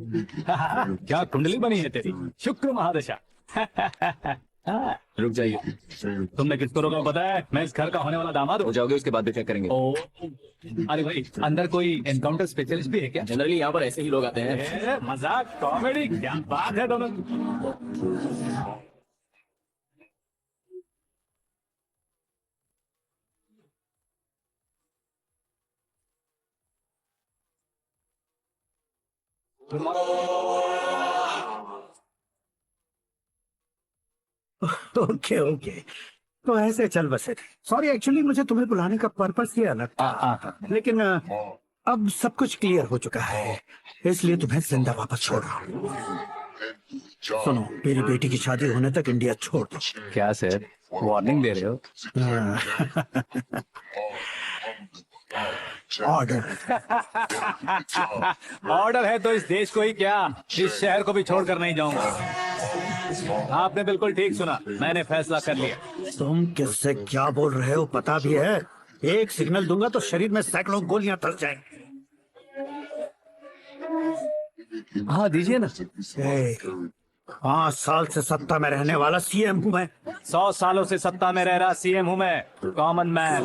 क्या कुंडली बनी है तेरी, शुक्र महादशा। रुक जाइए, तुमने किसको रोका पता है? मैं इस घर का होने वाला दामाद हो हूँ। जाओगे उसके बाद भी चेक करेंगे। ओ, अरे भाई, अंदर कोई एनकाउंटर स्पेशलिस्ट भी है क्या? जनरली यहाँ पर ऐसे ही लोग आते हैं। मजाक कॉमेडी क्या बात है दोनों। ओके ओके, तो ऐसे चल बसे। सॉरी, एक्चुअली मुझे तुम्हें बुलाने का पर्पस ये अलग था, लेकिन अब सब कुछ क्लियर हो चुका है, इसलिए तुम्हें जिंदा वापस छोड़ रहा हूँ। सुनो, मेरी बेटी की शादी होने तक इंडिया छोड़ दो। क्या सर, वार्निंग दे रहे हो? ऑर्डर। ऑर्डर है तो इस देश को ही क्या, इस शहर को भी छोड़कर नहीं जाऊंगा। आपने बिल्कुल ठीक सुना, मैंने फैसला कर लिया। तुम किससे क्या बोल रहे हो पता भी है? एक सिग्नल दूंगा तो शरीर में सैकड़ों गोलियां धस जाएंगी। हाँ दीजिए ना। 5 साल से सत्ता में रहने वाला सीएम हूँ मैं। 100 सालों से सत्ता में रह रहा सीएम हूँ मैं, कॉमन मैन,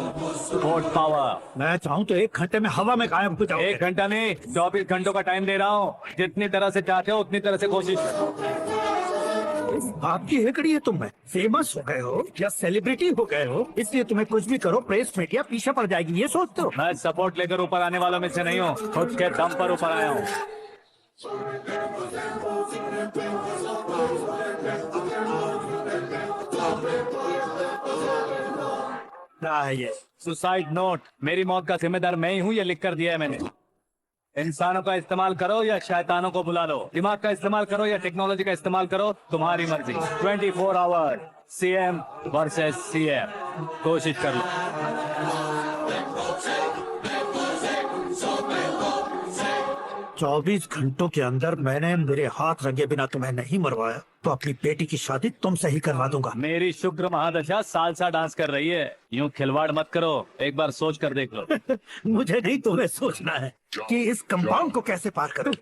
वोट पावर। मैं चाहूँ तो 1 घंटे में हवा में गायब हो जाऊँ। 1 घंटा नहीं, 24 घंटों का टाइम दे रहा हूँ। जितनी तरह से चाहते हो उतनी तरह से कोशिश करो। आपकी हेकड़ी है, तुम में फेमस हो गए हो या सेलिब्रिटी हो गए हो, इसलिए तुम्हें कुछ भी करो प्रेस मीडिया पीछे पड़ जाएगी, ये सोचते हो? मैं सपोर्ट लेकर ऊपर आने वालों में से नहीं हूँ, खुद के दम पर ऊपर आया हूँ। ये सुसाइड नोट, मेरी मौत का जिम्मेदार मैं ही हूँ, ये लिख कर दिया है मैंने। इंसानों का इस्तेमाल करो या शैतानों को बुला लो, दिमाग का इस्तेमाल करो या टेक्नोलॉजी का इस्तेमाल करो, तुम्हारी मर्जी। 24 आवर सीएम वर्सेस सीएम, कोशिश कर लो। 24 घंटों के अंदर मैंने मेरे हाथ रंगे बिना तुम्हें नहीं मरवाया तो अपनी बेटी की शादी तुमसे ही करवा दूंगा। मेरी शुक्र महादशा सालसा डांस कर रही है, यूं खिलवाड़ मत करो, एक बार सोच कर देख लो। मुझे नहीं, तुम्हें सोचना है कि इस कंपाउंड को कैसे पार करूं।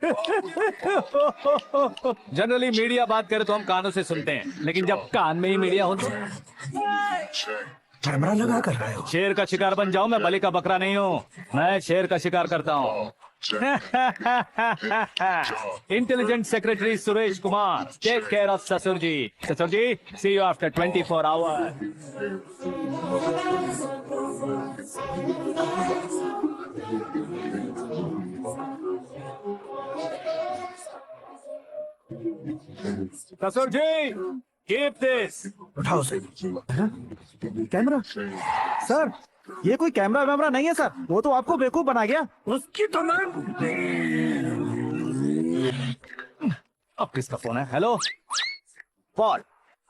जनरली मीडिया बात करे तो हम कानों से सुनते हैं, लेकिन जब कान में ही मीडिया हो तो कैमरा लगा कर रहे हो। शेर का शिकार बन जाऊं, मैं बलि का बकरा नहीं हूँ, मैं शेर का शिकार करता हूँ। Intelligent secretary Suresh Kumar, take care of ससुर जी। ससुर ji, see you after 24 hour. ससुर जी, कीप दिस। उठाओ से कैमरा। सर, ये कोई कैमरा वैमरा नहीं है सर, वो तो आपको बेवकूफ बना गया। उसकी तो मैं। अब किसका फोन है? हेलो पॉल,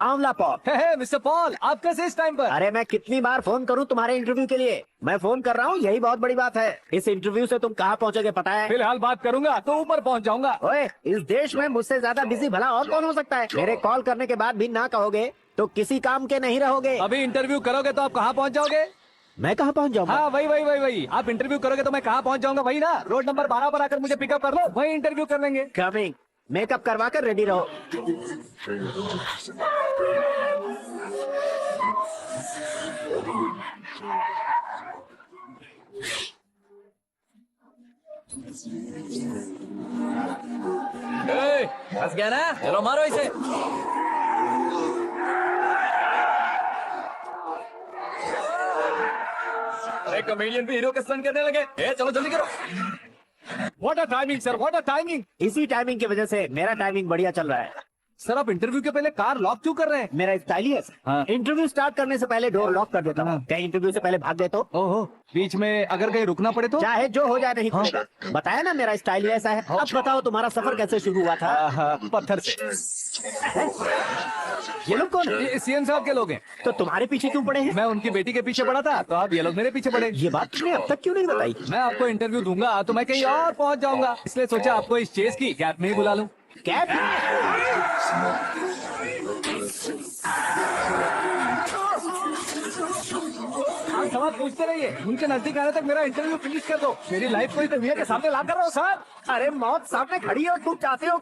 आंवला पॉल। हे मिस्टर पॉल, आप कैसे इस टाइम पर? अरे मैं कितनी बार फोन करूं तुम्हारे इंटरव्यू के लिए? मैं फोन कर रहा हूं, यही बहुत बड़ी बात है। इस इंटरव्यू से तुम कहां पहुंचोगे पता है? फिलहाल बात करूंगा तो ऊपर पहुंच जाऊंगा। ओए, इस देश में मुझसे ज्यादा बिजी भला और कौन हो सकता है? मेरे कॉल करने के बाद भी ना कहोगे तो किसी काम के नहीं रहोगे। अभी इंटरव्यू करोगे तो आप कहाँ पहुंच जाओगे? मैं कहां पहुंच जाऊंगा? हाँ वही आप इंटरव्यू करोगे तो मैं कहाँ पहुंच जाऊंगा? वही ना, रोड नंबर 12 पर आकर मुझे पिकअप कर लो, वही इंटरव्यू कर लेंगे। कमिंग। मेकअप करवा कर रेडी रहो। फंस गया ना, चलो मारो इसे। कॉमेडियन भी हीरो के स्टंट करने लगे। चलो जल्दी करो। What a timing sir, what a timing. इसी टाइमिंग की वजह से मेरा टाइमिंग बढ़िया चल रहा है। सर आप इंटरव्यू के पहले कार लॉक क्यों कर रहे हैं? मेरा स्टाइल ही है। हाँ। इंटरव्यू स्टार्ट करने से पहले डोर लॉक कर देता हूँ। कहीं इंटरव्यू से पहले भाग गए तो? ओहो, बीच में अगर कहीं रुकना पड़े तो? चाहे जो हो जाए नहीं खुलेगा। बताया ना मेरा स्टाइल ही ऐसा है। अब बताओ तुम्हारा सफर कैसे शुरू हुआ था? पत्थर से। ये लोग कौन है? ये सीएम साहब के लोग हैं। तो तुम्हारे पीछे क्यों पड़े हैं? मैं उनकी बेटी के पीछे पड़ा था, तो अब ये लोग मेरे पीछे पड़े। ये बात तुमने अब तक क्यों नहीं बताई? मैं आपको इंटरव्यू दूंगा तो मैं कहीं और पहुंच जाऊंगा, इसलिए सोचा आपको इस चेस की गैप में ही बुला लूं। कैब? कोई सवाल पूछते रहिए, उनके नजदीक आने तक मेरा इंटरव्यू फिनिश कर दो। मेरी लाइफ को ही दुनिया के सामने ला कर रहो सर। अरे मौत सामने खड़ी है और तुम चाहते हो